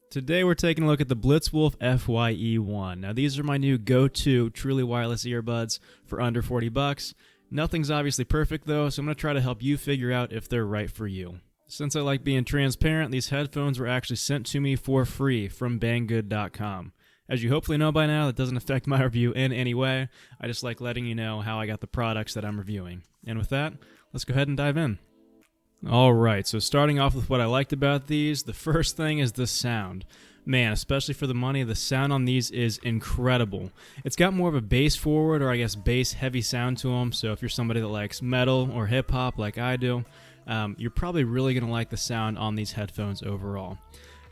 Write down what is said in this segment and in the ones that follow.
Today we're taking a look at the Blitzwolf FYE1. Now these are my new go-to truly wireless earbuds for under 40 bucks. Nothing's obviously perfect though, so I'm going to try to help you figure out if they're right for you. Since I like being transparent, these headphones were actually sent to me for free from banggood.com. As you hopefully know by now, that doesn't affect my review in any way. I just like letting you know how I got the products that I'm reviewing. And with that, let's go ahead and dive in. Alright, so starting off with what I liked about these, the first thing is the sound. Man, especially for the money, the sound on these is incredible. It's got more of a bass forward, or I guess bass heavy sound to them, so if you're somebody that likes metal or hip hop like I do, you're probably really going to like the sound on these headphones overall.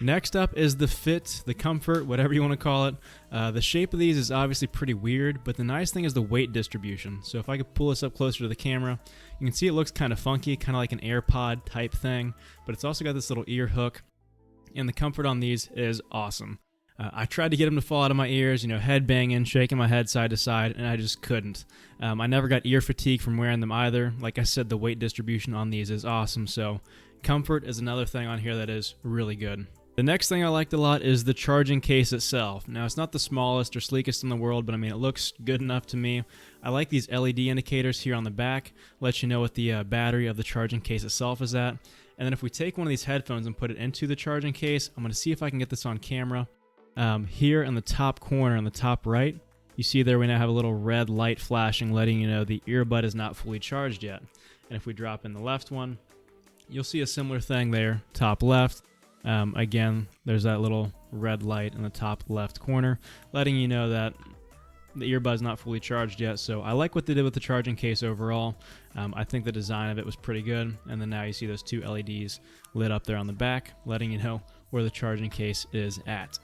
Next up is the fit, the comfort, whatever you want to call it. The shape of these is obviously pretty weird, but the nice thing is the weight distribution. So if I could pull this up closer to the camera, you can see it looks kind of funky, kind of like an AirPod type thing, but it's also got this little ear hook, and the comfort on these is awesome. I tried to get them to fall out of my ears, head banging, shaking my head side to side, and I just couldn't. I never got ear fatigue from wearing them either. Like I said, the weight distribution on these is awesome, so comfort is another thing on here that is really good. The next thing I liked a lot is the charging case itself. Now, it's not the smallest or sleekest in the world, but it looks good enough to me. I like these LED indicators here on the back, let you know what the battery of the charging case itself is at. And then if we take one of these headphones and put it into the charging case, I'm going to see if I can get this on camera. Here in the top corner, on the top right, you see there we now have a little red light flashing, letting you know the earbud is not fully charged yet. And if we drop in the left one, you'll see a similar thing there, top left. Again, there's that little red light in the top left corner, letting you know that the earbud's not fully charged yet. So I like what they did with the charging case overall. I think the design of it was pretty good. And then now you see those two LEDs lit up there on the back, letting you know where the charging case is at.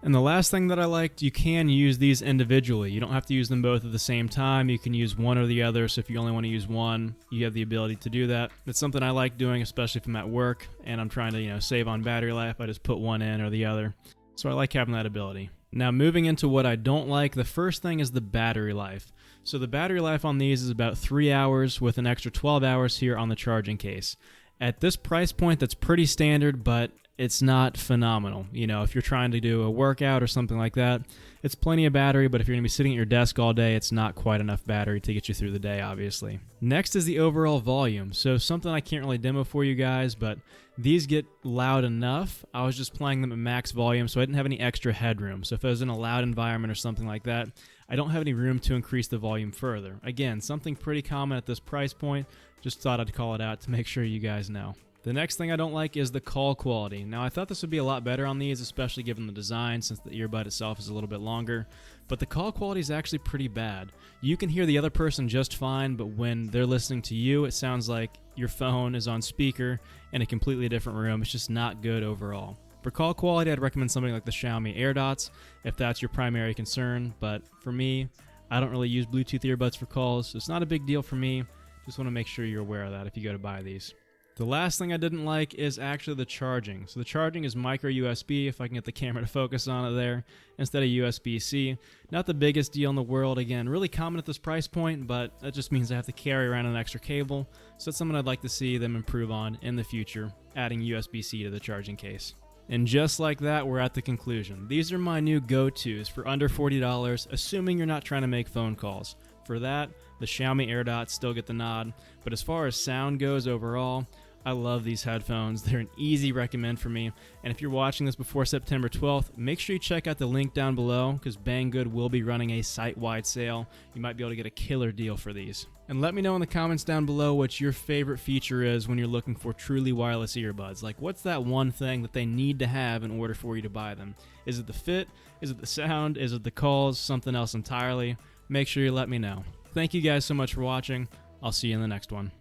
And the last thing that I liked, you can use these individually. You don't have to use them both at the same time. You can use one or the other. So if you only want to use one, you have the ability to do that. It's something I like doing, especially if I'm at work and I'm trying to, save on battery life. I just put one in or the other. So I like having that ability. Now moving into what I don't like, the first thing is the battery life. So the battery life on these is about 3 hours with an extra 12 hours here on the charging case. At this price point, that's pretty standard, but it's not phenomenal. If you're trying to do a workout or something like that, it's plenty of battery, but if you're going to be sitting at your desk all day, it's not quite enough battery to get you through the day, obviously. Next is the overall volume. So something I can't really demo for you guys, but these get loud enough. I was just playing them at max volume, so I didn't have any extra headroom. So if I was in a loud environment or something like that, I don't have any room to increase the volume further. Again, something pretty common at this price point. Just thought I'd call it out to make sure you guys know. The next thing I don't like is the call quality. Now, I thought this would be a lot better on these, especially given the design, since the earbud itself is a little bit longer, but the call quality is actually pretty bad. You can hear the other person just fine, but when they're listening to you, it sounds like your phone is on speaker in a completely different room. It's just not good overall. For call quality, I'd recommend something like the Xiaomi AirDots, if that's your primary concern, but for me, I don't really use Bluetooth earbuds for calls, so it's not a big deal for me. Just want to make sure you're aware of that if you go to buy these. The last thing I didn't like is actually the charging. So the charging is micro USB, if I can get the camera to focus on it there, instead of USB-C. Not the biggest deal in the world. Again, really common at this price point, but that just means I have to carry around an extra cable. So that's something I'd like to see them improve on in the future, adding USB-C to the charging case. And just like that, we're at the conclusion. These are my new go-tos for under $40, assuming you're not trying to make phone calls. For that, the Xiaomi AirDots still get the nod, but as far as sound goes overall, I love these headphones. They're an easy recommend for me. And if you're watching this before September 12th, make sure you check out the link down below because Banggood will be running a site-wide sale. You might be able to get a killer deal for these. And let me know in the comments down below what your favorite feature is when you're looking for truly wireless earbuds. Like, what's that one thing that they need to have in order for you to buy them? Is it the fit? Is it the sound? Is it the calls? Something else entirely? Make sure you let me know. Thank you guys so much for watching. I'll see you in the next one.